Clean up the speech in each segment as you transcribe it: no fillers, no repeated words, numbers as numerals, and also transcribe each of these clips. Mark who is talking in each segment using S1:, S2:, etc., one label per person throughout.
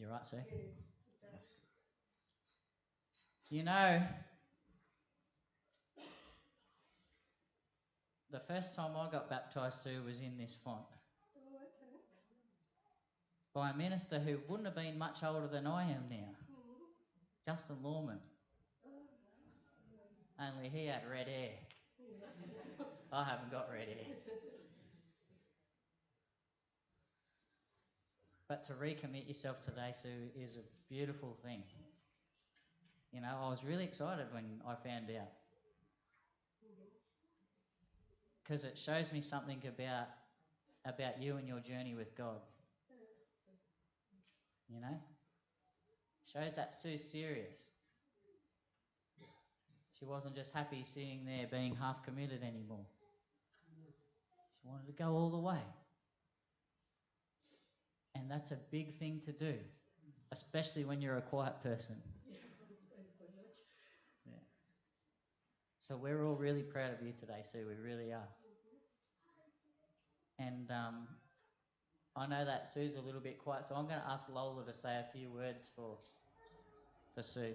S1: You're right, Sue. That's good. You know, the first time I got baptised, Sue, was in this font by a minister who wouldn't have been much older than I am now, Justin Lawman. Only he had red hair. I haven't got red hair. But to recommit yourself today, Sue, is a beautiful thing. You know, I was really excited when I found out, because it shows me something about you and your journey with God. You know, shows that Sue's serious. She wasn't just happy sitting there being half committed anymore. She wanted to go all the way. And that's a big thing to do, especially when you're a quiet person. Yeah. So we're all really proud of you today, Sue. We really are. And I know that Sue's a little bit quiet, so I'm going to ask Lola to say a few words for Sue.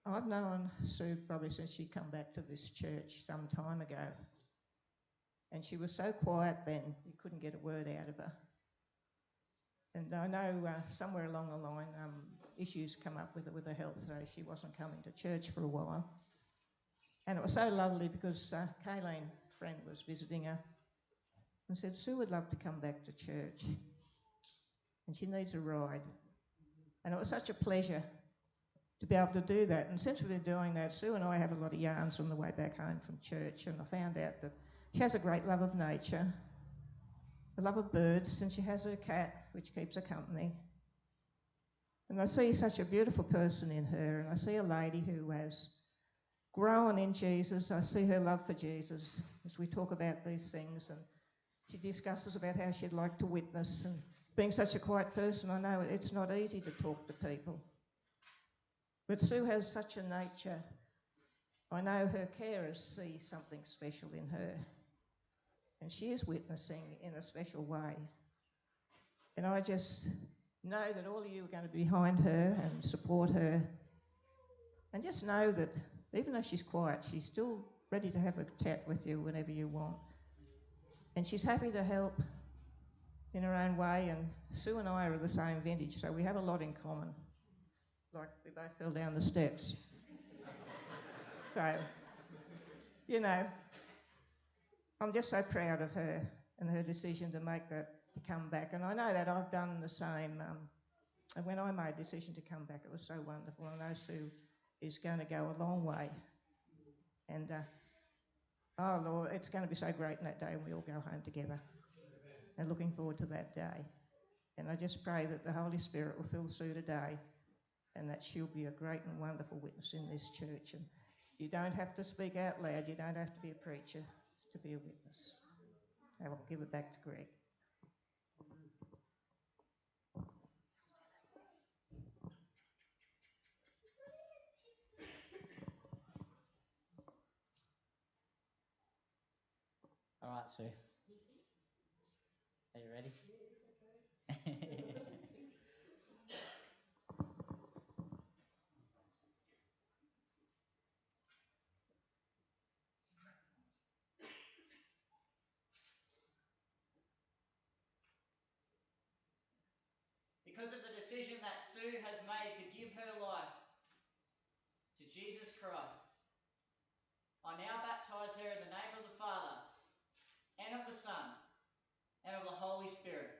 S2: I've known Sue probably since she come back to this church some time ago. And she was so quiet then, you couldn't get a word out of her. And I know somewhere along the line, issues come up with her health, so she wasn't coming to church for a while. And it was so lovely because Kayleen, a friend, was visiting her and said, Sue would love to come back to church and she needs a ride. And it was such a pleasure to be able to do that. And since we've been doing that, Sue and I have a lot of yarns on the way back home from church, and I found out that she has a great love of nature, a love of birds, and she has her cat, which keeps her company. And I see such a beautiful person in her, and I see a lady who has grown in Jesus. I see her love for Jesus as we talk about these things, and she discusses about how she'd like to witness. And being such a quiet person, I know it's not easy to talk to people. But Sue has such a nature. I know her carers see something special in her, and she is witnessing in a special way. And I just know that all of you are going to be behind her and support her, and just know that even though she's quiet, she's still ready to have a chat with you whenever you want. And she's happy to help in her own way, and Sue and I are the same vintage, so we have a lot in common. Like, we both fell down the steps. So, you know, I'm just so proud of her and her decision to make that, to come back. And I know that I've done the same. And when I made the decision to come back, it was so wonderful. And I know Sue is going to go a long way. And, oh Lord, it's going to be so great in that day when we all go home together. And looking forward to that day. And I just pray that the Holy Spirit will fill Sue today, and that she'll be a great and wonderful witness in this church. And you don't have to speak out loud. You don't have to be a preacher to be a witness. I will give it back to Greg.
S1: All right, Sue. Are you ready? Because of the decision that Sue has made to give her life to Jesus Christ, I now baptise her in the name of the Father, and of the Son, and of the Holy Spirit.